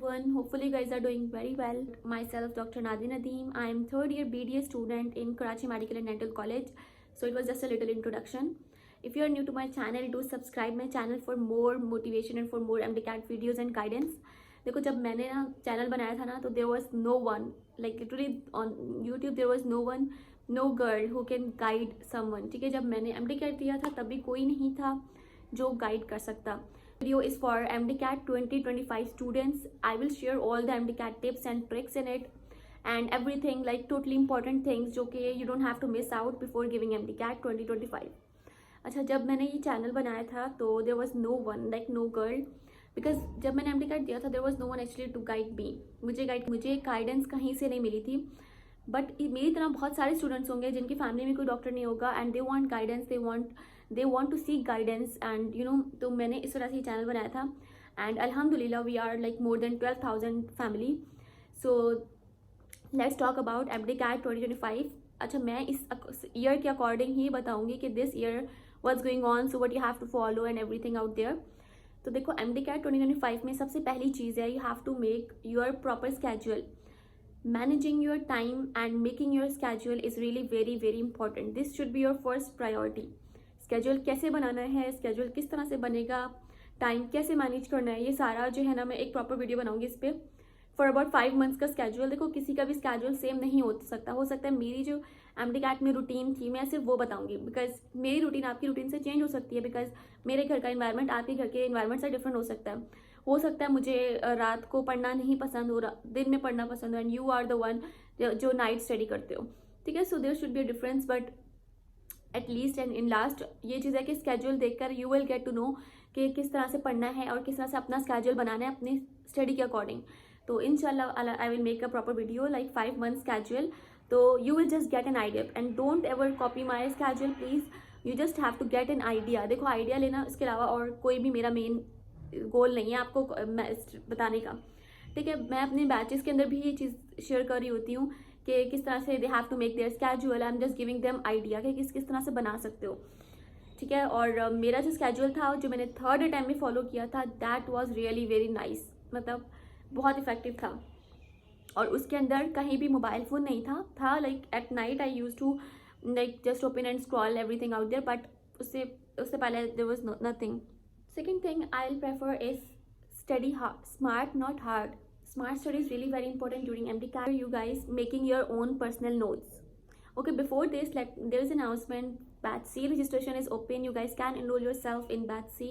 everyone. Hopefully you guys are doing very well. Myself Dr. Nadi Nadeem. I am third year BDA student in Karachi Medical and Dental College. So it was just a little introduction. If you are new to my channel, do subscribe my channel for more motivation and for more MDCAT videos and guidance. देखो जब मैंने ना channel बनाया था ना तो there was no one, like literally on YouTube there was no one, no girl who can guide someone. ठीक है, जब मैंने MDCAT दिया था तभी कोई नहीं था जो गाइड कर सकता. Video is for MDCAT 2025 students. I will share all the MDCAT tips and tricks in it and everything, like totally important things जो कि you don't have to miss out before giving MDCAT 2025. अच्छा, जब मैंने ये channel बनाया था तो there was no one, like no girl, because जब मैंने MDCAT दिया था there was no one actually to guide me. मुझे गाइडेंस कहीं से नहीं मिली थी. बट मेरी तरह बहुत सारे स्टूडेंट्स होंगे जिनकी फैमिली में कोई डॉक्टर नहीं होगा and they want guidance, they want to seek guidance and you know. तो मैंने इस तरह से ये चैनल बनाया था एंड अल्हम्दुलिल्लाह we are like more than 12,000 family. So let's talk about MDCAT 2025. अच्छा, मैं इस ईयर के अकॉर्डिंग ही बताऊंगी कि this year what's going on, so what you have to follow and everything out there. तो देखो MDCAT 2025 में सबसे पहली चीज़ है you have to make your proper schedule. Managing your time and making your schedule is really very important. This should be your first priority. Schedule कैसे बनाना है, schedule किस तरह से बनेगा, टाइम कैसे मैनेज करना है, ये सारा जो है ना मैं एक प्रॉपर वीडियो बनाऊंगी इस पर. फॉर अबाउट 5 मंथ्स का स्केड्यूल. देखो किसी का भी स्केड्यूल सेम नहीं हो सकता है मेरी जो MDCAT में रूटीन थी मैं सिर्फ वो बताऊंगी बिकॉज मेरी रूटीन आपकी रूटीन से चेंज हो सकती है. बिकॉज मेरे घर का इन्वायरमेंट आपके घर के इन्वायरमेंट से डिफरेंट हो सकता है मुझे रात को पढ़ना नहीं पसंद हो, दिन में पढ़ना पसंद हो and you are the one जो नाइट स्टडी करते हो. ठीक है, so there should be a difference but at least and in last ये चीज़ है कि स्केड्यूल देखकर you will get to know कि किस तरह से पढ़ना है और किस तरह से अपना स्केड्यूल बनाना है अपनी स्टडी के अकॉर्डिंग. तो इंशाल्लाह I will make a proper video like 5 month schedule. तो you will just get an idea and don't ever copy my schedule please. You just have to get an idea. देखो idea लेना, इसके अलावा और कोई भी मेरा मेन गोल नहीं है आपको बताने का. ठीक है, मैं अपने बैचेस के अंदर भी ये चीज़ शेयर कर रही होती हूँ कि किस तरह से they have to make their schedule. I am just giving them idea कि किस तरह से बना सकते हो. ठीक है, और मेरा जो स्केड्यूल था जो मैंने थर्ड अटेम्प्ट में फॉलो किया था that was really very nice. मतलब बहुत इफेक्टिव था और उसके अंदर कहीं भी मोबाइल फ़ोन नहीं था like at night I use to like just open and scroll everything out there but उससे पहले there was nothing. Second thing I'll prefer is study hard, smart, not hard. Smart study is really very important during MDCAT. You guys making your own personal notes. Okay, before this, there is an announcement. Batch C registration is open. You guys can enroll yourself in Batch C.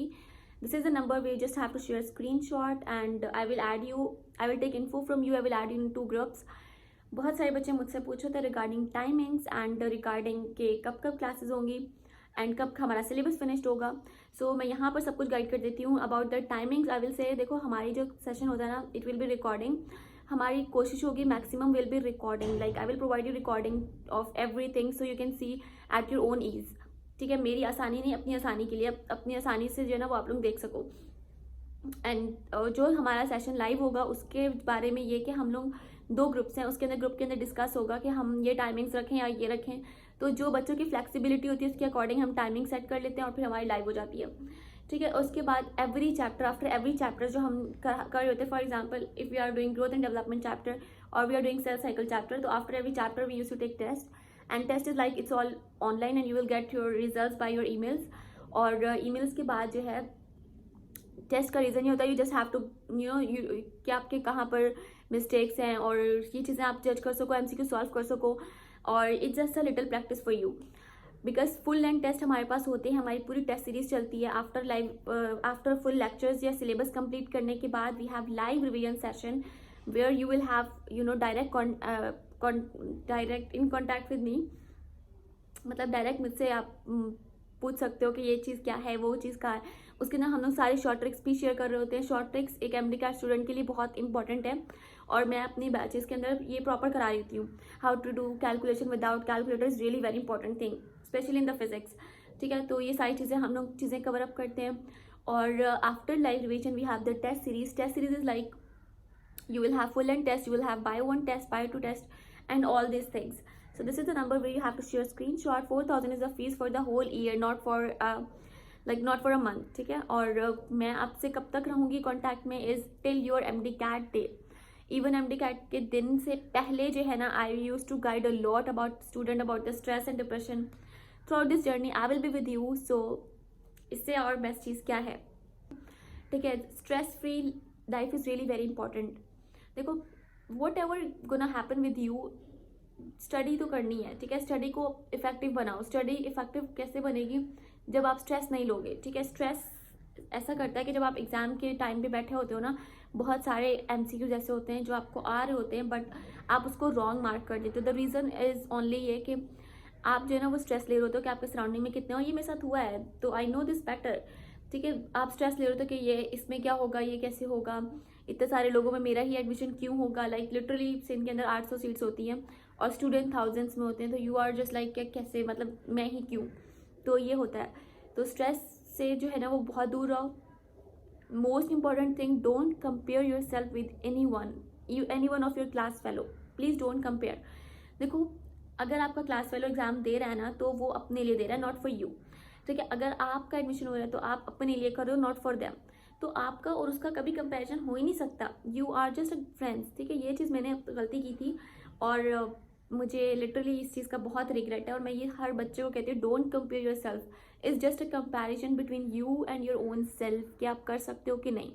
This is the number where you just have to share a screenshot and I will add you. I will take info from you. I will add you in 2 groups. बहुत सारे बच्चे मुझसे पूछे थे regarding timings and regarding के कब classes होंगी and कब हमारा सिलेबस फिनिश्ड होगा. सो मैं यहाँ पर सब कुछ गाइड कर देती हूँ about the timings. I will से देखो हमारी जो सेशन होता है ना इट विल बी रिकॉर्डिंग. हमारी कोशिश होगी maximum will be recording. Like I will provide you recording of everything so you can see at your own ease. ठीक है, मेरी आसानी नहीं, अपनी आसानी के लिए, अपनी आसानी से जो है ना वो आप लोग देख सको. एंड जो हमारा सेशन लाइव होगा उसके बारे में ये कि हम लोग 2 ग्रुप्स हैं, उसके अंदर ग्रुप के अंदर डिस्कस होगा कि हम ये टाइमिंग्स रखें या ये रखें. तो जो बच्चों की फ्लेक्सिबिलिटी होती है उसके अकॉर्डिंग हम टाइमिंग सेट कर लेते हैं और फिर हमारी लाइव हो जाती है. ठीक है, उसके बाद every chapter after every chapter जो हम कर रहे होते हैं, for example if we are doing growth and development chapter और we are doing cell cycle chapter, तो after every chapter we use to take test and test is like it's all online and you will get your results by your emails. और emails के बाद जो है test का reason ये होता है you just have to you know कि आपके कहाँ पर मिस्टेक्स हैं और ये चीज़ें आप जज कर सको, MCQ सॉल्व कर सको और it's just a little practice for you. Because full length test हमारे पास होते हैं, हमारी पूरी टेस्ट सीरीज चलती है. आफ्टर फुल लेक्चर्स या सिलेबस कंप्लीट करने के बाद we have live revision session where you will have you know direct in contact with me. मतलब डायरेक्ट मुझसे आप पूछ सकते हो कि ये चीज़ क्या है, वो चीज़ क्या है. उसके अंदर हम लोग सारे शॉर्ट ट्रिक्स भी शेयर कर रहे होते हैं. शॉर्ट ट्रिक्स एक MDCAT स्टूडेंट के लिए बहुत इंपॉर्टेंट है और मैं अपनी बैचेस के अंदर ये प्रॉपर करा रही हूँ. How to do calculation without calculator is really very important thing specially in the physics. ठीक है, तो ये सारी चीज़ें हम लोग चीज़ें कवर अप करते हैं. और after live revision we have the test series. Test series is like you will have full length test, you will have bio 1 test, bio 2 test and all these things. So this is the number where you have to share a screenshot. 4,000 is the fees for the whole year, not for like not for a month, ठीक है। और मैं आपसे कब तक रहूँगी contact में is till your MD-CAT day. Even MD-CAT के दिन से पहले जो है ना, I use to guide a lot about student about the stress and depression throughout this journey. I will be with you. So इससे और बेस्ट चीज़ क्या है, ठीक है। Stress free life is really very important. देखो whatever gonna happen with you, study तो करनी है, ठीक है। स्टडी को इफेक्टिव बनाओ। स्टडी इफेक्टिव कैसे बनेगी, जब आप स्ट्रेस नहीं लोगे, ठीक है। स्ट्रेस ऐसा करता है कि जब आप एग्जाम के टाइम पे बैठे होते हो ना, बहुत सारे MCQ जैसे होते हैं जो आपको आ रहे होते हैं, बट आप उसको रॉन्ग मार्क कर देते हो। द रीज़न इज़ ओनली ये कि आप जो है ना वो स्ट्रेस ले रहे होते हो कि आपके सराउंडिंग में कितने हो। ये मेरे साथ हुआ है, तो आई नो दिस बेटर, ठीक है। आप स्ट्रेस ले रहे हो कि ये इसमें क्या होगा, ये कैसे होगा, इतने सारे लोगों में मेरा ही एडमिशन क्यों होगा। लाइक लिटरली सिंध के अंदर 800 सीट्स होती हैं और स्टूडेंट थाउजेंड्स में होते हैं, तो यू आर जस्ट लाइक कैसे, मतलब मैं ही क्यों, तो ये होता है। तो स्ट्रेस से जो है ना वो बहुत दूर रहो। Most important thing, don't compare your self with any one of your class fellow. Please don't compare. देखो अगर आपका क्लास फेलो एग्जाम दे रहा है ना, तो वो अपने लिए दे रहा है, नॉट फॉर यू, ठीक है। अगर आपका एडमिशन हो रहा है तो आप अपने लिए कर रहे हो, नॉट फॉर देम। तो आपका और उसका कभी कंपैरिजन हो ही नहीं सकता। यू आर जस्ट फ्रेंड्स, ठीक है। ये चीज़ मैंने गलती की थी और मुझे लिटरली इस चीज़ का बहुत रिग्रेट है। और मैं ये हर बच्चे को कहती हूँ, don't compare your self, is just a comparison between you and your own self, कि आप कर सकते हो कि नहीं,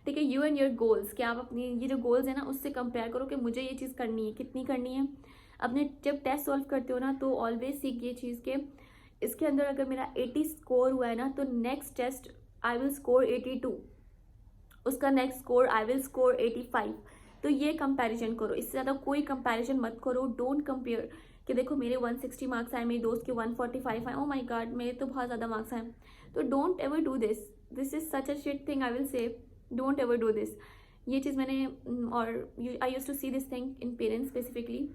ठीक है। यू एंड योर गोल्स, कि आप अपनी ये जो गोल्स है ना उससे कंपेयर करो कि मुझे ये चीज़ करनी है, कितनी करनी है। अपने जब टेस्ट सॉल्व करते हो ना, तो ऑलवेज सीख ये चीज़ के इसके अंदर अगर मेरा 80 स्कोर हुआ है ना, तो next test I will score 82, उसका next score I will score 85। तो ये कंपैरिजन करो, इससे ज़्यादा कोई कंपैरिजन मत करो। डोंट कंपेयर कि देखो मेरे 160 मार्क्स आए, मेरे दोस्त के 145 आए, ओ माय गॉड मेरे तो बहुत ज़्यादा मार्क्स आए। तो don't ever do this, this is such a shit thing, I will say don't ever do this. ये चीज़ मैंने और I use to see this thing in parents specifically.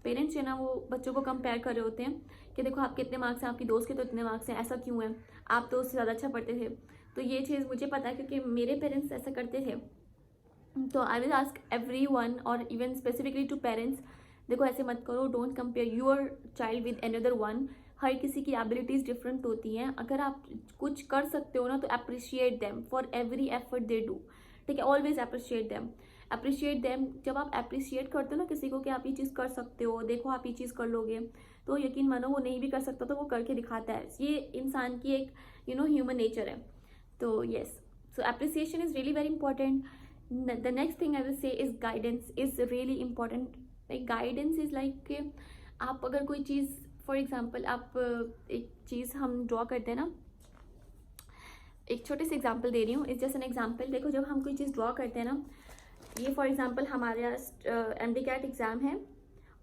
Parents जो है ना वो बच्चों को कंपेयर कर रहे होते हैं कि देखो आप कितने मार्क्स हैं, आपकी दोस्त के तो इतने मार्क्स हैं, ऐसा क्यों है, आप तो उससे ज़्यादा अच्छा पढ़ते थे। तो ये चीज़ मुझे पता है क्योंकि मेरे पेरेंट्स ऐसा करते थे। तो I will ask everyone और इवन स्पेसिफिकली टू पेरेंट्स, देखो ऐसे मत करो। Don't compare your child with another one. हर किसी की एबिलिटीज़ डिफरेंट होती हैं। अगर आप कुछ कर सकते हो ना, तो appreciate them for every effort they do, ठीक है। Always appreciate them, appreciate them. जब आप अप्रिशिएट करते हो ना किसी को कि आप ये चीज़ कर सकते हो, देखो आप ये चीज़ कर लोगे, तो यकीन मानो वो नहीं भी कर सकता तो वो करके दिखाता है। ये इंसान की एक ह्यूमन नेचर है। तो yes, so appreciation is really very important. The next thing I will से is guidance is really important. Like guidance is like आप अगर कोई चीज़, फॉर एग्जाम्पल आप एक चीज़ हम ड्रॉ करते हैं ना, एक छोटे से एग्जाम्पल दे रही हूँ, इस जैसे एन एग्जाम्पल। देखो जब हम कोई चीज़ ड्रॉ करते हैं ना, ये फॉर एग्जांपल हमारा MD-CAT एग्ज़ाम है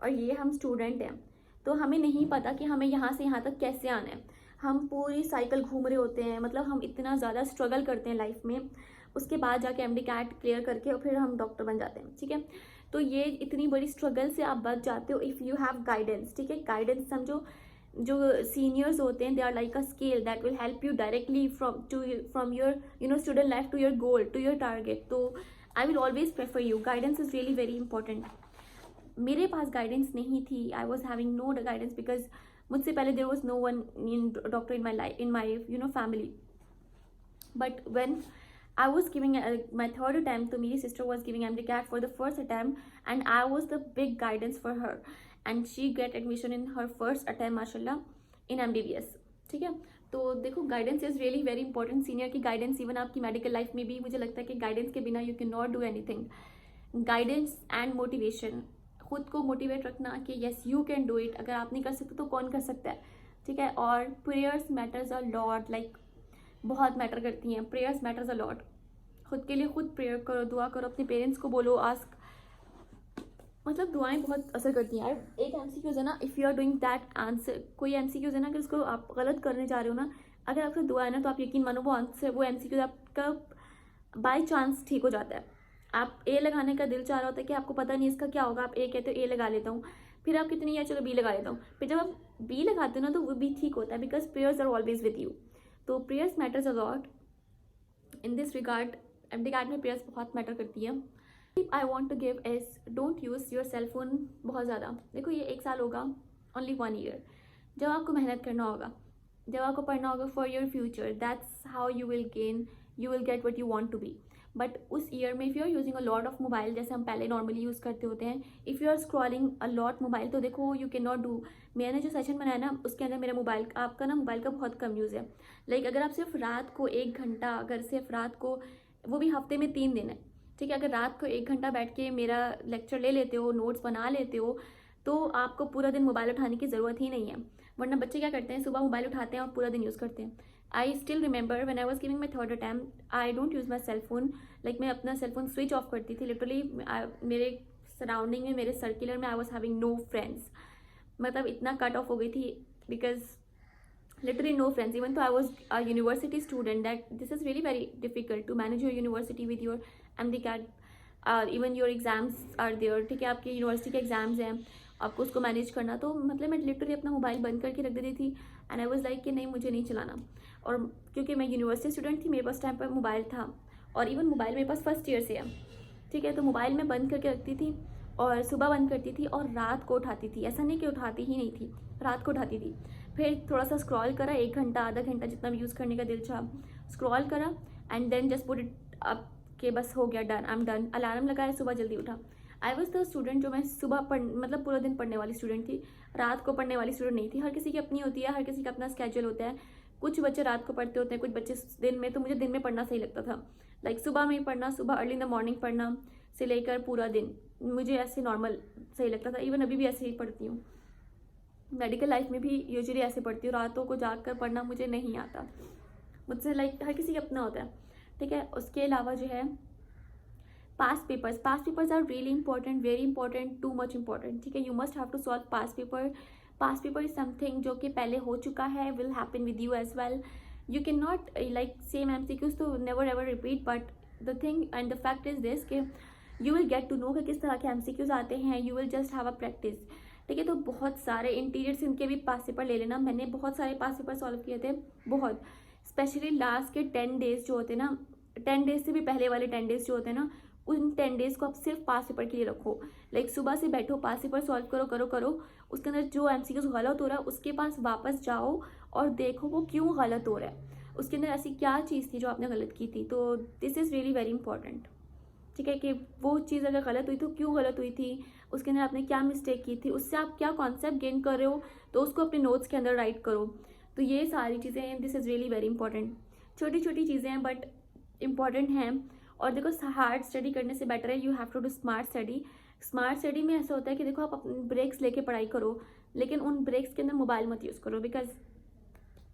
और ये हम स्टूडेंट हैं, तो हमें नहीं पता कि हमें यहाँ से यहाँ तक कैसे आना है। हम पूरी साइकिल घूम रहे होते हैं, मतलब हम इतना ज़्यादा स्ट्रगल करते हैं लाइफ में, उसके बाद जाके MD-CAT क्लियर करके और फिर हम डॉक्टर बन जाते हैं, ठीक है। तो ये इतनी बड़ी स्ट्रगल से आप बच जाते हो इफ़ यू हैव गाइडेंस, ठीक है। गाइडेंस समझो, जो सीनियर्स होते हैं they are like a scale that will help you directly from your student life to your goal, to your target. तो I will always prefer you. Guidance is really very important. मेरे पास guidance नहीं थी, I was having no guidance because मुझसे पहले there was no one in doctor in my life, in my family. But when I was giving my third attempt, तो मेरी sister was giving MD-CAT for the first attempt and I was the big guidance for her and she get admission in her first attempt माशाल्लाह in MBBS, ठीक है। तो देखो guidance is really very important. Senior की guidance even आपकी medical life में भी मुझे लगता है कि गाइडेंस के बिना you can not do anything. Guidance and motivation, खुद को मोटिवेट रखना कि yes you can do it. अगर आप नहीं कर सकते तो कौन कर सकता है, ठीक है। और prayers matters a lot, like बहुत मैटर करती हैं। Prayers matters a lot. खुद के लिए खुद प्रेयर करो, दुआ करो, अपने पेरेंट्स को बोलो, आस्क, मतलब दुआएं बहुत असर करती हैं यार। एक MCQ है ना, if you are doing that answer, कोई MCQ है ना कि उसको आप गलत करने जा रहे हो ना, अगर आपसे दुआ है ना तो आप यकीन मानो वो आंसर, वो MCQ आपका बाई चांस ठीक हो जाता है। आप A लगाने का दिल चाह रहा होता है कि आपको पता नहीं इसका क्या होगा, आप A कहते हो A लगा लेता हूँ, फिर आप कितनी यार चलो B लगा लेता हूँ, फिर जब आप B लगाते हो ना तो वो भी ठीक होता है because prayers are always with you. तो prayers matters a lot in this regard. MD-CAT में प्रेयर्स बहुत मैटर करती है। I want to give is don't use your cell phone बहुत ज़्यादा। देखो ये 1 साल होगा, ओनली 1 ईयर, जब आपको मेहनत करना होगा, जब आपको पढ़ना होगा for your future, that's how you will get what you want to be. But उस ईयर में if you are using a lot of mobile, जैसे हम पहले नॉर्मली यूज़ करते होते हैं, if you are scrolling a lot mobile, तो देखो यू कैन नॉट डू। मैंने जो सेशन बनाया ना उसके अंदर मेरा मोबाइल आपका ना मोबाइल का बहुत कम यूज़ है। लाइक अगर आप सिर्फ रात को 1 घंटा, अगर सिर्फ रात को, वो भी हफ्ते में 3 दिन है, ठीक है, अगर रात को 1 घंटा बैठ के मेरा लेक्चर ले लेते हो, नोट्स बना लेते हो, तो आपको पूरा दिन मोबाइल उठाने की ज़रूरत ही नहीं है। वरना बच्चे क्या करते हैं, सुबह मोबाइल उठाते हैं और पूरा दिन यूज़ करते हैं। I still remember when I was giving my third attempt, I don't use my cell phone. Like मैं अपना सेल फोन स्विच ऑफ करती थी लिटरली। मेरे सराउंडिंग में, मेरे सर्कुलर में I was having no friends, मतलब इतना कट ऑफ हो गई थी, because literally no friends. Even though I was a university student, that this is really very difficult to manage your university with your MCAT, even your exams are there, ठीक है, आपके university के exams हैं, आपको उसको manage करना। तो मतलब मैं लिटरली अपना मोबाइल बंद करके रख देती थी एंड आई वाज लाइक कि नहीं, मुझे नहीं चलाना। और क्योंकि मैं यूनिवर्सिटी स्टूडेंट थी, मेरे पास टाइम पर मोबाइल था, और इवन मोबाइल मेरे पास फर्स्ट ईयर से है, ठीक है, तो मोबाइल मैं बंद करके रखती थी और सुबह बंद करती थी और रात को उठाती थी। ऐसा नहीं कि उठाती ही नहीं थी, रात को उठाती थी। फिर थोड़ा सा स्क्रॉल करा, 1 घंटा आधा घंटा जितना भी यूज़ करने का दिल चाह, स्क्रॉल करा and then just put it up के बस हो गया, done, I am done. Alarm लगाया, सुबह जल्दी उठा। आई वॉज द स्टूडेंट जो मैं सुबह मतलब पूरा दिन पढ़ने वाली स्टूडेंट थी, रात को पढ़ने वाली स्टूडेंट नहीं थी। हर किसी की अपनी होती है, हर किसी का अपना स्केड्यूल होता है। कुछ बच्चे रात को पढ़ते होते हैं, कुछ बच्चे दिन में। तो मुझे दिन में पढ़ना सही लगता था, लाइक सुबह में पढ़ना, सुबह अर्ली इन द मॉर्निंग पढ़ना से लेकर पूरा दिन, मुझे ऐसे नॉर्मल सही लगता था। इवन अभी भी ऐसे ही पढ़ती हूँ, मेडिकल लाइफ में भी यूजुअली ऐसे पढ़ती हूँ। रातों को जाग कर पढ़ना मुझे नहीं आता, मुझसे लाइक हर किसी का अपना होता है, ठीक है। उसके अलावा जो है past papers are really important, very important, too much important, ठीक है। You must have to solve past paper is something जो कि पहले हो चुका है, will happen with you as well. You can not like same MCQs तो never ever repeat, but the thing and the fact is this कि you will get to know कि किस तरह के MCQs आते हैं, you will just have a practice, ठीक है। तो बहुत सारे इंटीरियर्स इनके भी पास पेपर ले लेना। मैंने बहुत सारे पास पेपर सॉल्व किए थे, बहुत, स्पेशली लास्ट के 10 डेज जो होते हैं ना, 10 डेज से भी पहले वाले 10 डेज जो होते हैं ना, उन 10 डेज को आप सिर्फ पास पेपर के लिए रखो। लाइक सुबह से बैठो, पास पेपर सॉल्व करो, उसके अंदर जो MCQs गलत हो रहा है उसके पास वापस जाओ और देखो वो क्यों गलत हो रहा है, उसके अंदर ऐसी क्या चीज़ थी जो आपने गलत की थी। तो this is really very important, ठीक है, कि वो चीज़ अगर गलत हुई तो क्यों गलत हुई थी, उसके अंदर आपने क्या मिस्टेक की थी, उससे आप क्या कॉन्सेप्ट गेन कर रहे हो, तो उसको अपने नोट्स के अंदर राइट करो। तो ये सारी चीज़ें हैं, this is really very important. छोटी छोटी चीज़ें हैं बट इम्पॉर्टेंट हैं। और देखो, हार्ड स्टडी करने से बेटर है you have to do smart study. Smart study में ऐसा होता है कि देखो आप अपने ब्रेक्स लेके पढ़ाई करो, लेकिन उन ब्रेक्स के अंदर मोबाइल मत यूज़ करो, because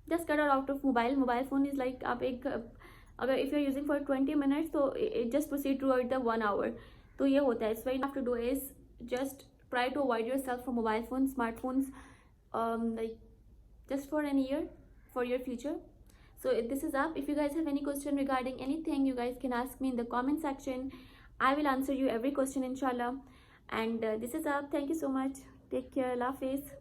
just cut out of mobile phone is like, आप एक अगर if you are using for 20 minutes तो it just proceed to the 1 hour. तो ये होता है। So what you have to do is just try to avoid yourself from mobile phone, smartphones, like just for an year, for your future. So this is up. If you guys have any question regarding anything, you guys can ask me in the comment section. I will answer you every question inshallah. And this is up. Thank you so much. Take care. Allah Hafiz.